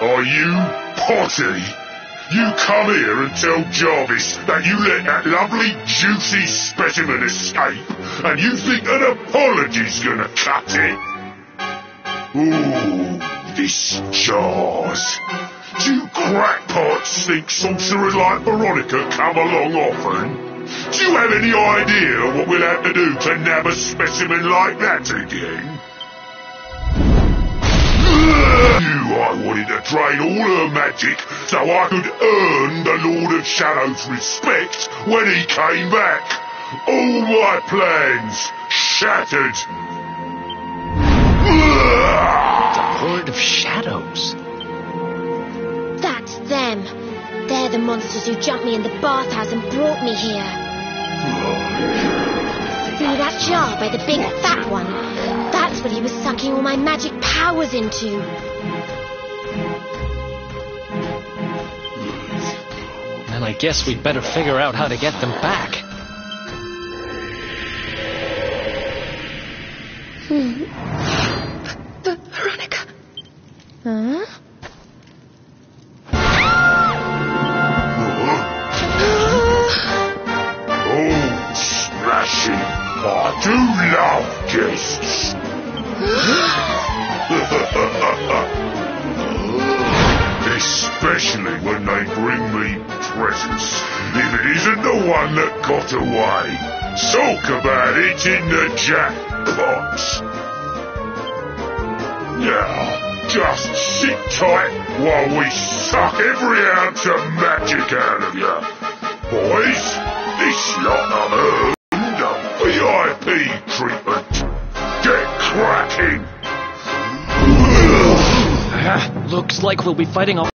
Are you potty? You come here and tell Jarvis that you let that lovely juicy specimen escape, and you think an apology's gonna cut it? Ooh, this jars. Do crackpots think sorcerers like Veronica come along often? Do you have any idea what we'll have to do to nab a specimen like that again? I wanted to drain all her magic so I could earn the Lord of Shadow's respect when he came back. All my plans shattered. The Lord of Shadows? That's them. They're the monsters who jumped me in the bathhouse and brought me here. See that jar by the big fat one? That's what he was sucking all my magic powers into. Then I guess we'd better figure out how to get them back. Veronica. Huh? Oh, smashing. I do love guests. Especially when they bring me presents. If it isn't the one that got away. Talk about it in the jackpot. Now, just sit tight while we suck every ounce of magic out of you. Boys, this lot have earned a VIP treatment. Get cracking! Looks like we'll be fighting off.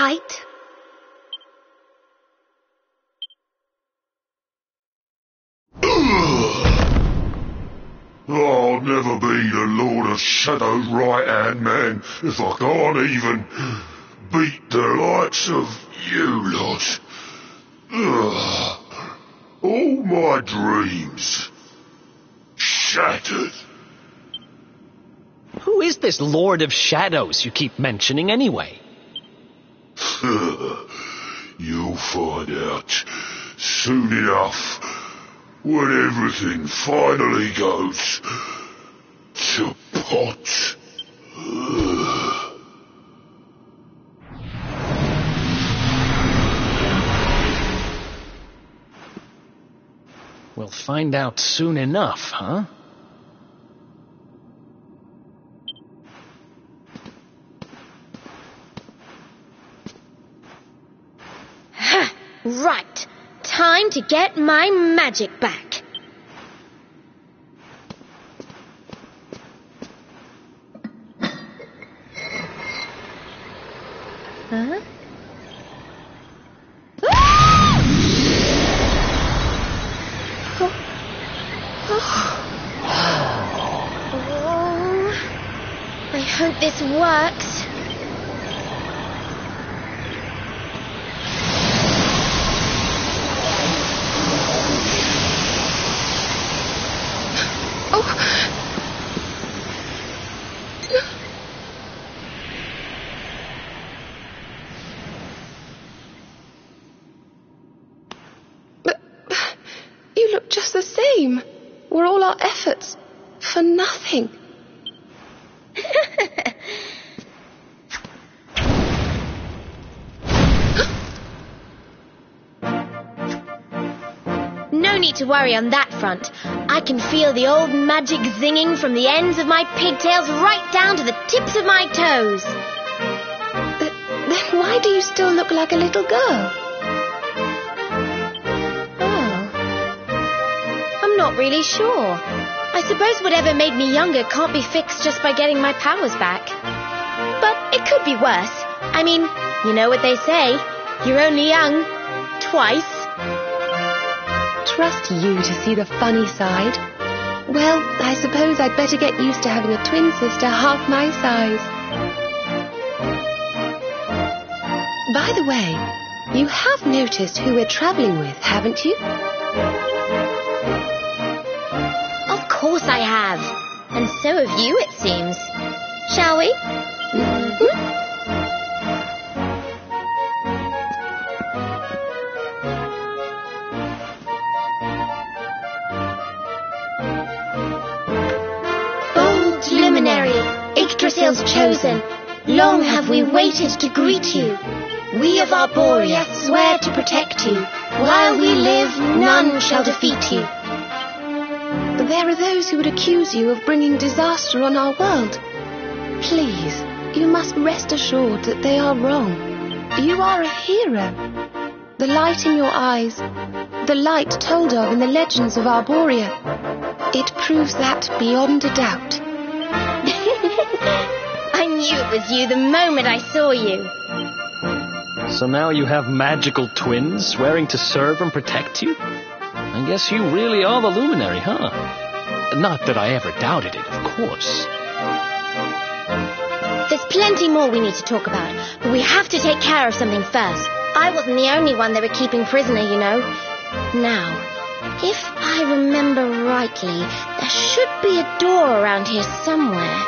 right? I'll never be the Lord of Shadow's right-hand man if I can't even beat the likes of you lot. All my dreams shattered. Who is this Lord of Shadows you keep mentioning anyway? You'll find out soon enough when everything finally goes to pot. We'll find out soon enough, huh? Right. Time to get my magic back. Huh? Oh, I hope this works. But you look just the same. Were all our efforts for nothing? No need to worry on that front. I can feel the old magic zinging from the ends of my pigtails right down to the tips of my toes. Then why do you still look like a little girl? Oh. I'm not really sure. I suppose whatever made me younger can't be fixed just by getting my powers back. But it could be worse. I mean, you know what they say. You're only young twice. Trust you to see the funny side. Well, I suppose I'd better get used to having a twin sister half my size. By the way, you have noticed who we're travelling with, haven't you? Of course I have. And so have you, it seems. Shall we? Mm-hmm. Bold luminary, Yggdrasil's chosen, long have we waited to greet you. We of Arborea swear to protect you. While we live, none shall defeat you. There are those who would accuse you of bringing disaster on our world. Please, you must rest assured that they are wrong. You are a hero. The light in your eyes, the light told of in the legends of Arborea, it proves that beyond a doubt. I knew it was you the moment I saw you. So now you have magical twins swearing to serve and protect you? I guess you really are the luminary, huh? Not that I ever doubted it, of course. There's plenty more we need to talk about, but we have to take care of something first. I wasn't the only one they were keeping prisoner, you know. Now, if I remember rightly, there should be a door around here somewhere.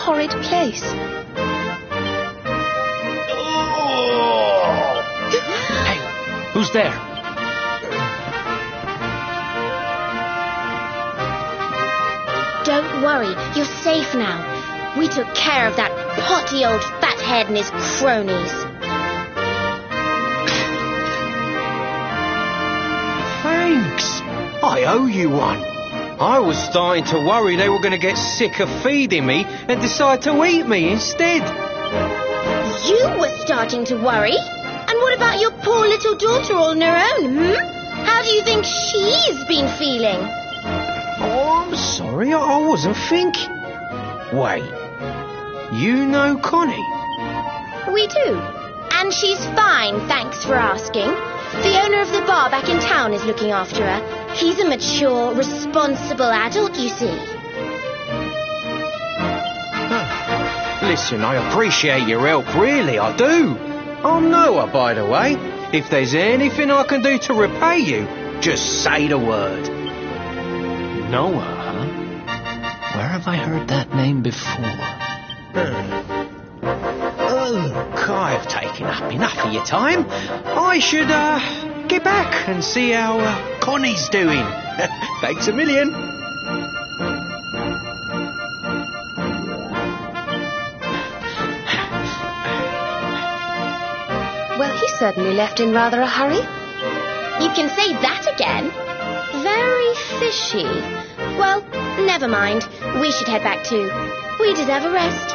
horrid place. Hey, who's there? Don't worry, you're safe now. We took care of that potty old fathead and his cronies. Thanks. I owe you one. I was starting to worry they were going to get sick of feeding me and decide to eat me instead. You were starting to worry? And what about your poor little daughter all on her own, How do you think she's been feeling? Oh, I'm sorry, I wasn't thinking. Wait, you know Connie? We do. And she's fine, thanks for asking. The owner of the bar back in town is looking after her. He's a mature, responsible adult, you see. Listen, I appreciate your help, really, I do. I'm Noah, by the way. If there's anything I can do to repay you, just say the word. Noah, huh? Where have I heard that name before? Look, I've taken up enough of your time. I should, get back and see how, Connie's doing. Thanks a million. Well, he certainly left in rather a hurry. You can say that again. Very fishy. Well, never mind. We should head back too. We deserve a rest.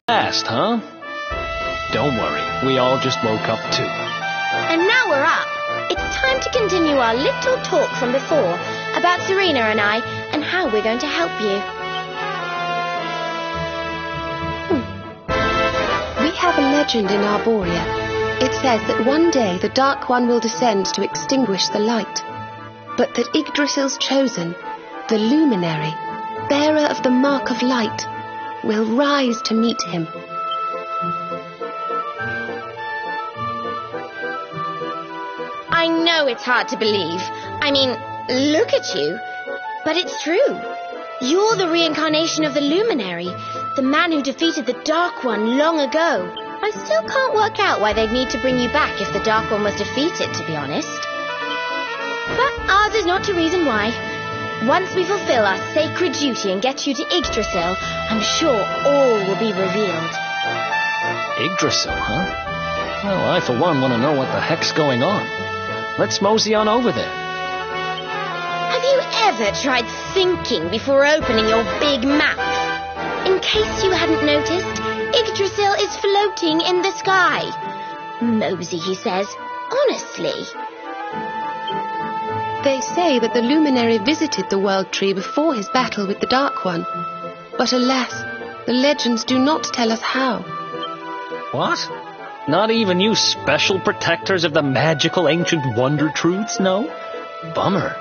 Last, huh? Don't worry, we all just woke up too. And now we're up. It's time to continue our little talk from before about Serena and I and how we're going to help you. We have a legend in Arborea. It says that one day the Dark One will descend to extinguish the light, but that Yggdrasil's chosen, the luminary, bearer of the mark of light, will rise to meet him. I know it's hard to believe. I mean, look at you. But it's true. You're the reincarnation of the luminary, the man who defeated the Dark One long ago. I still can't work out why they'd need to bring you back if the Dark One was defeated, to be honest. But ours is not to reason why. Once we fulfill our sacred duty and get you to Yggdrasil, I'm sure all will be revealed. Yggdrasil, huh? Well, I for one want to know what the heck's going on. Let's mosey on over there. Have you ever tried thinking before opening your big mouth? In case you hadn't noticed, Yggdrasil is floating in the sky. Mosey, he says. Honestly. They say that the luminary visited the World Tree before his battle with the Dark One. But alas, the legends do not tell us how. What? Not even you special protectors of the magical ancient wonder truths know? Bummer.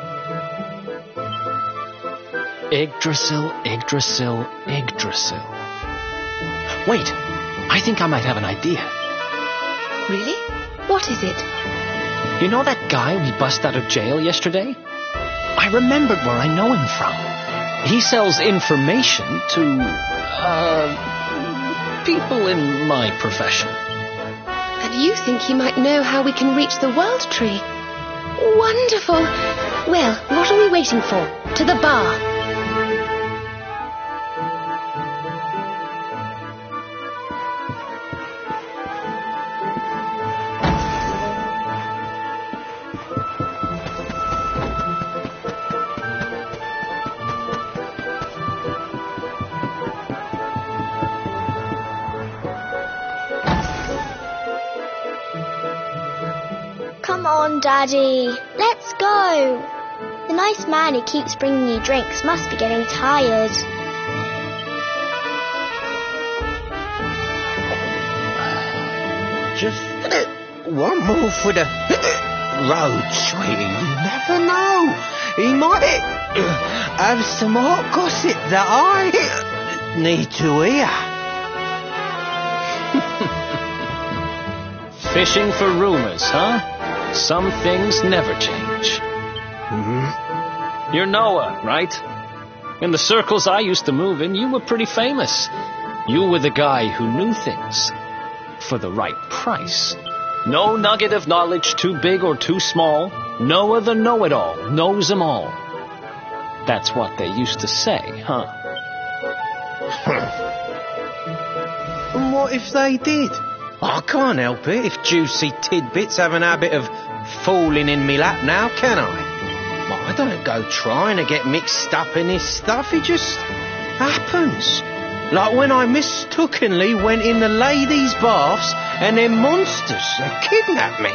Yggdrasil, Yggdrasil, Yggdrasil. Wait, I think I might have an idea. Really? What is it? You know that guy we bust out of jail yesterday? I remembered where I know him from. He sells information to, people in my profession. And you think he might know how we can reach the World Tree? Wonderful! Well, what are we waiting for? To the bar! Come on, Daddy. Let's go. The nice man who keeps bringing you drinks must be getting tired. Just one more for the road, sweetie. You never know. He might have some hot gossip that I need to hear. Fishing for rumors, huh? Some things never change. You're Noah, right? In the circles I used to move in, you were pretty famous. You were the guy who knew things. For the right price. No nugget of knowledge too big or too small. Noah the know-it-all knows them all. That's what they used to say, huh? And what if they did? I can't help it if juicy tidbits have an habit of falling in me lap now, can I? Well, I don't go trying to get mixed up in this stuff, it just happens. Like when I mistakenly went in the ladies' baths and them monsters kidnapped me.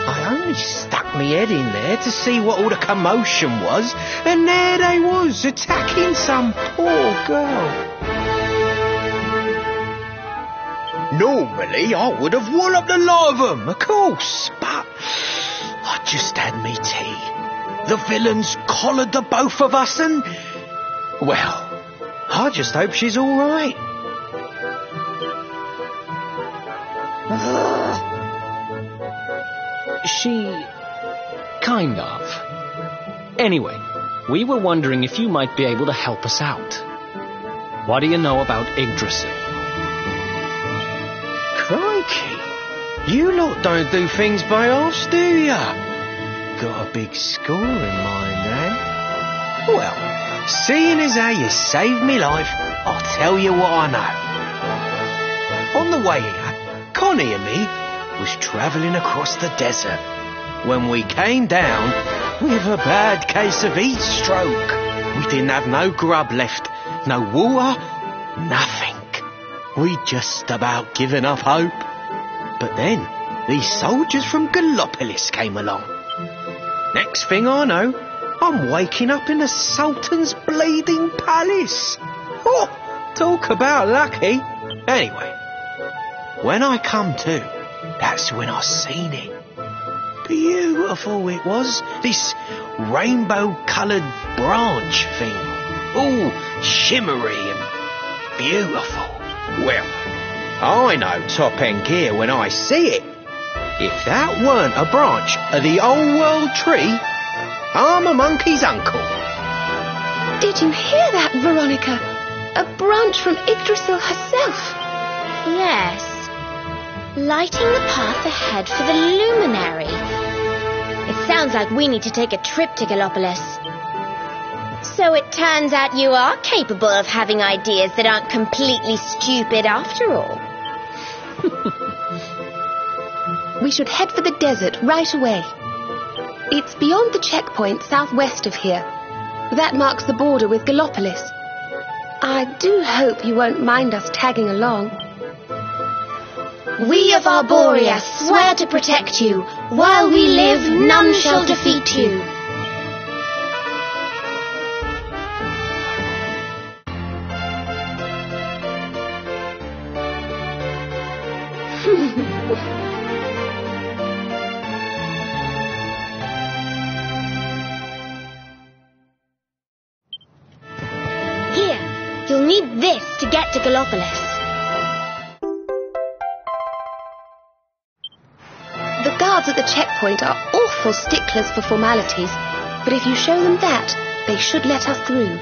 I only stuck my head in there to see what all the commotion was, and there they was, attacking some poor girl. Normally, I would have walloped the lot of them, of course, but I just had me tea. The villains collared the both of us and... well, I just hope she's all right. She... kind of. Anyway, we were wondering if you might be able to help us out. What do you know about Yggdrasil? Crikey, you lot don't do things by halves, do ya? Got a big score in mind, eh? Well, seeing as how you saved me life, I'll tell you what I know. On the way here, Connie and me was travelling across the desert when we came down with a bad case of heat stroke. We didn't have no grub left, no water, nothing. We'd just about given up hope. But then these soldiers from Gallopolis came along. Next thing I know, I'm waking up in the Sultan's bleeding palace. Oh, talk about lucky. Anyway, when I come to, that's when I seen it. Beautiful it was, this rainbow-coloured branch thing. All shimmery and beautiful. Well, I know top-end gear when I see it. If that weren't a branch of the old world tree, I'm a monkey's uncle. Did you hear that, Veronica? A branch from Yggdrasil herself. Yes. Lighting the path ahead for the luminary. It sounds like we need to take a trip to Gallopolis. So it turns out you are capable of having ideas that aren't completely stupid after all. We should head for the desert right away. It's beyond the checkpoint southwest of here. That marks the border with Gallopolis. I do hope you won't mind us tagging along. We of Arborea swear to protect you. While we live, none shall defeat you. Here, you'll need this to get to Gallopolis. The guards at the checkpoint are awful sticklers for formalities, but if you show them that, they should let us through.